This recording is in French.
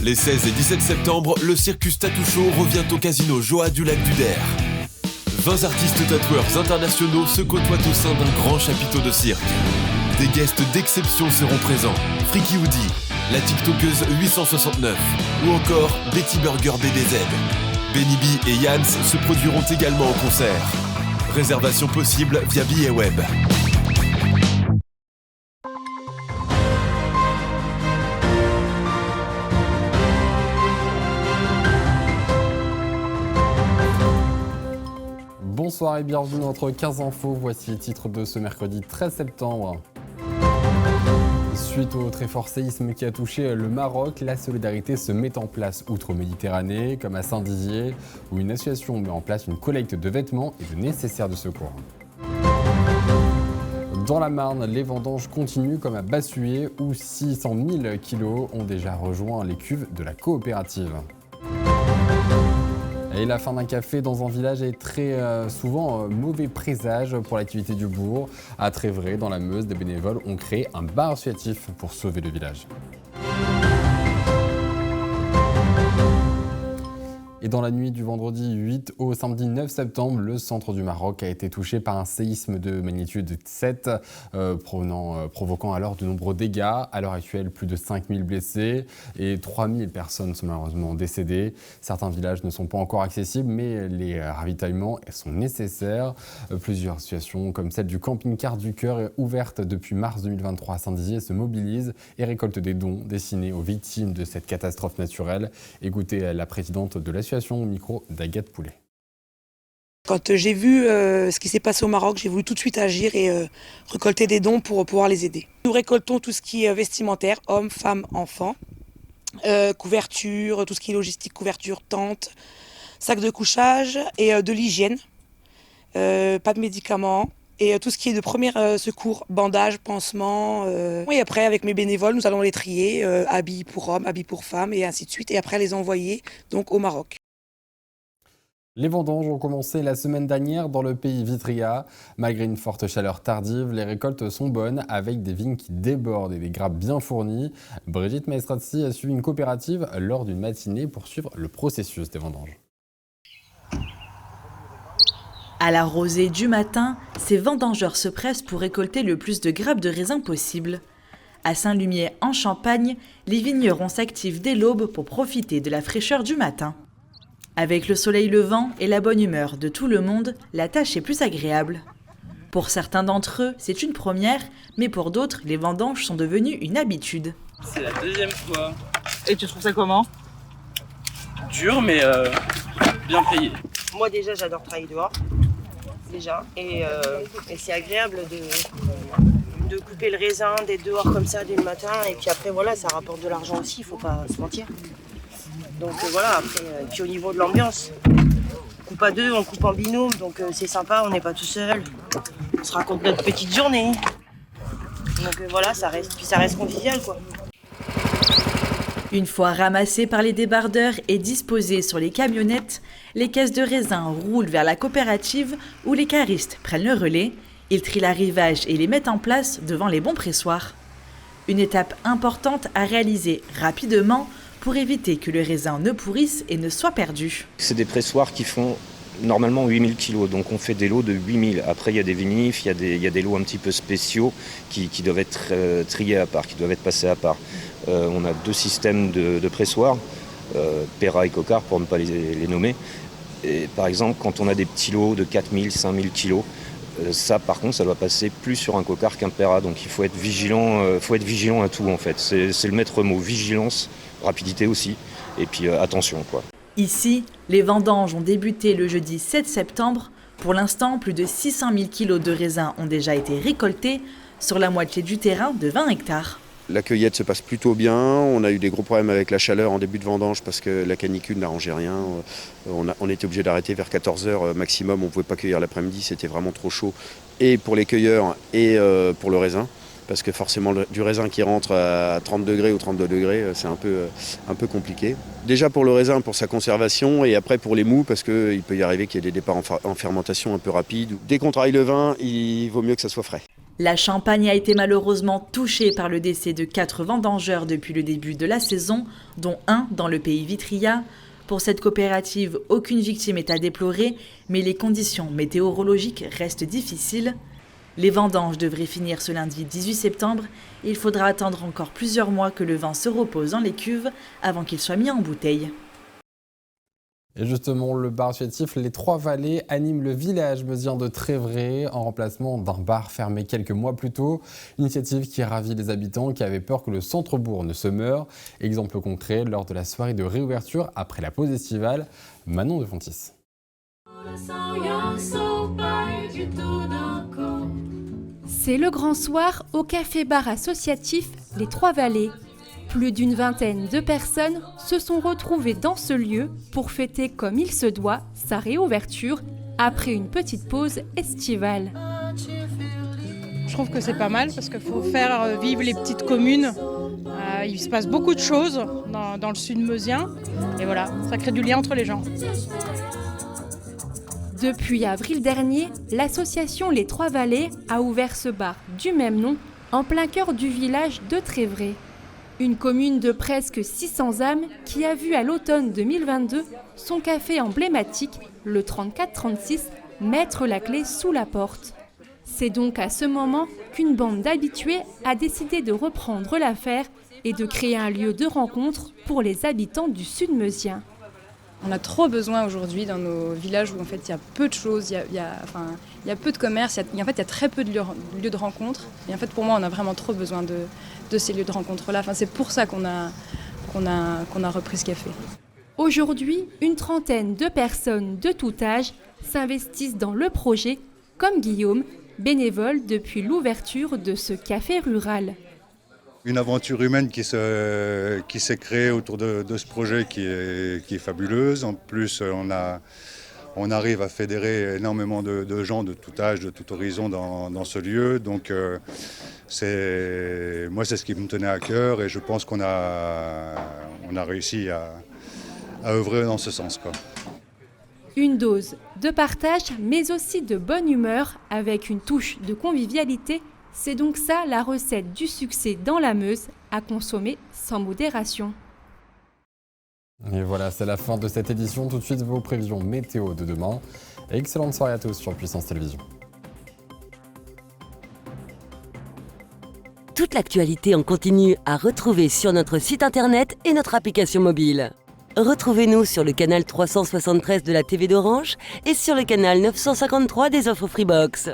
Les 16 et 17 septembre, le Circus Tattoo Show revient au casino Joa du Lac du Der. 20 artistes tatoueurs internationaux se côtoient au sein d'un grand chapiteau de cirque. Des guests d'exception seront présents. Freaky Woody, la TikTokeuse 869 ou encore Betty Burger BBZ. Benny B et Yans se produiront également en concert. Réservation possible via Billet Web. Bonsoir et bienvenue dans notre 15 infos. Voici les titres de ce mercredi 13 septembre. Suite au très fort séisme qui a touché le Maroc, la solidarité se met en place outre-Méditerranée, comme à Saint-Dizier, où une association met en place une collecte de vêtements et de nécessaires de secours. Dans la Marne, les vendanges continuent comme à Bassuyer, où 600 000 kilos ont déjà rejoint les cuves de la coopérative. Et la fin d'un café dans un village est très souvent mauvais présage pour l'activité du bourg. À Trévray, dans la Meuse, des bénévoles ont créé un bar associatif pour sauver le village. Et dans la nuit du vendredi 8 au samedi 9 septembre, le centre du Maroc a été touché par un séisme de magnitude 7, provoquant alors de nombreux dégâts. À l'heure actuelle, plus de 5000 blessés et 3000 personnes sont malheureusement décédées. Certains villages ne sont pas encore accessibles, mais les ravitaillements sont nécessaires. Plusieurs associations, comme celle du camping-car du Cœur, ouverte depuis mars 2023 à Saint-Dizier, se mobilisent et récoltent des dons destinés aux victimes de cette catastrophe naturelle. Écoutez la présidente de l'association au micro d'Agathe Poulet. Quand j'ai vu ce qui s'est passé au Maroc, j'ai voulu tout de suite agir et récolter des dons pour pouvoir les aider. Nous récoltons tout ce qui est vestimentaire, hommes, femmes, enfants, couverture, tout ce qui est logistique, couverture, tente, sac de couchage et de l'hygiène, pas de médicaments. Et tout ce qui est de premier secours, bandages, pansements. Et après, avec mes bénévoles, nous allons les trier, habits pour hommes, habits pour femmes, et ainsi de suite. Et après, les envoyer donc, au Maroc. Les vendanges ont commencé la semaine dernière dans le pays Vitria. Malgré une forte chaleur tardive, les récoltes sont bonnes avec des vignes qui débordent et des grappes bien fournies. Brigitte Maestrazzi a suivi une coopérative lors d'une matinée pour suivre le processus des vendanges. À la rosée du matin, ces vendangeurs se pressent pour récolter le plus de grappes de raisin possible. À Saint-Lumier, en Champagne, les vignerons s'activent dès l'aube pour profiter de la fraîcheur du matin. Avec le soleil levant et la bonne humeur de tout le monde, la tâche est plus agréable. Pour certains d'entre eux, c'est une première, mais pour d'autres, les vendanges sont devenues une habitude. C'est la deuxième fois. Et tu trouves ça comment? Dur, mais bien payé. Moi déjà, j'adore travailler dehors. Déjà. Et c'est agréable de couper le raisin, d'être dehors comme ça dès le matin. Et puis après, voilà, ça rapporte de l'argent aussi, il faut pas se mentir. Donc voilà, après, puis au niveau de l'ambiance, on coupe à deux, on coupe en binôme, donc c'est sympa, on n'est pas tout seul. On se raconte notre petite journée. Donc voilà, ça reste convivial, quoi. Une fois ramassées par les débardeurs et disposées sur les camionnettes, les caisses de raisin roulent vers la coopérative où les caristes prennent le relais. Ils trient l'arrivage et les mettent en place devant les bons pressoirs. Une étape importante à réaliser rapidement pour éviter que le raisin ne pourrisse et ne soit perdu. C'est des pressoirs qui font normalement 8000 kg, donc on fait des lots de 8000. Après il y a des vinifs, il y a des lots un petit peu spéciaux qui doivent être triés à part, qui doivent être passés à part. On a deux systèmes de pressoirs, Pera et Cocard pour ne pas les nommer. Et par exemple, quand on a des petits lots de 4000, 5000 kg, ça par contre ça doit passer plus sur un Cocard qu'un Pera, donc il faut être vigilant à tout en fait. C'est le maître mot, vigilance, rapidité aussi, et puis attention quoi. Ici, les vendanges ont débuté le jeudi 7 septembre. Pour l'instant, plus de 600 000 kg de raisins ont déjà été récoltés sur la moitié du terrain de 20 hectares. La cueillette se passe plutôt bien. On a eu des gros problèmes avec la chaleur en début de vendange parce que la canicule n'arrangeait rien. On était obligé d'arrêter vers 14h maximum. On ne pouvait pas cueillir l'après-midi, c'était vraiment trop chaud. Et pour les cueilleurs et pour le raisin. Parce que forcément, du raisin qui rentre à 30 degrés ou 32 degrés, c'est un peu compliqué. Déjà pour le raisin, pour sa conservation, et après pour les mous, parce qu'il peut y arriver qu'il y ait des départs en fermentation un peu rapides. Dès qu'on travaille le vin, il vaut mieux que ça soit frais. La Champagne a été malheureusement touchée par le décès de 4 vendangeurs depuis le début de la saison, dont un dans le pays Vitria. Pour cette coopérative, aucune victime est à déplorer, mais les conditions météorologiques restent difficiles. Les vendanges devraient finir ce lundi 18 septembre et il faudra attendre encore plusieurs mois que le vin se repose dans les cuves avant qu'il soit mis en bouteille. Et justement, le bar associatif Les Trois Vallées anime le village meusien de Trévray en remplacement d'un bar fermé quelques mois plus tôt. Initiative qui ravit les habitants qui avaient peur que le centre-bourg ne se meure. Exemple concret lors de la soirée de réouverture après la pause estivale. Manon de Fontis. C'est le grand soir au café-bar associatif Les Trois Vallées. Plus d'une vingtaine de personnes se sont retrouvées dans ce lieu pour fêter comme il se doit sa réouverture après une petite pause estivale. Je trouve que c'est pas mal parce qu'il faut faire vivre les petites communes. Il se passe beaucoup de choses dans le sud meusien et voilà, ça crée du lien entre les gens. Depuis avril dernier, l'association Les Trois Vallées a ouvert ce bar du même nom en plein cœur du village de Trévray. Une commune de presque 600 âmes qui a vu à l'automne 2022 son café emblématique, le 3436, mettre la clé sous la porte. C'est donc à ce moment qu'une bande d'habitués a décidé de reprendre l'affaire et de créer un lieu de rencontre pour les habitants du sud meusien. On a trop besoin aujourd'hui dans nos villages où en fait il y a peu de choses, il y a peu de commerce, il y a très peu de lieux de rencontre. Et en fait pour moi on a vraiment trop besoin de ces lieux de rencontre-là. Enfin, c'est pour ça qu'on a repris ce café. Aujourd'hui, une trentaine de personnes de tout âge s'investissent dans le projet, comme Guillaume, bénévole depuis l'ouverture de ce café rural. Une aventure humaine qui s'est créée autour de ce projet qui est fabuleuse. En plus, on arrive à fédérer énormément de gens de tout âge, de tout horizon dans ce lieu. Donc, moi, c'est ce qui me tenait à cœur et je pense qu'on a réussi à œuvrer dans ce sens, quoi. Une dose de partage, mais aussi de bonne humeur avec une touche de convivialité. C'est donc ça la recette du succès dans la Meuse, à consommer sans modération. Et voilà, c'est la fin de cette édition. Tout de suite, vos prévisions météo de demain. Et excellente soirée à tous sur Puissance Télévision. Toute l'actualité en continu à retrouver sur notre site internet et notre application mobile. Retrouvez-nous sur le canal 373 de la TV d'Orange et sur le canal 953 des offres Freebox.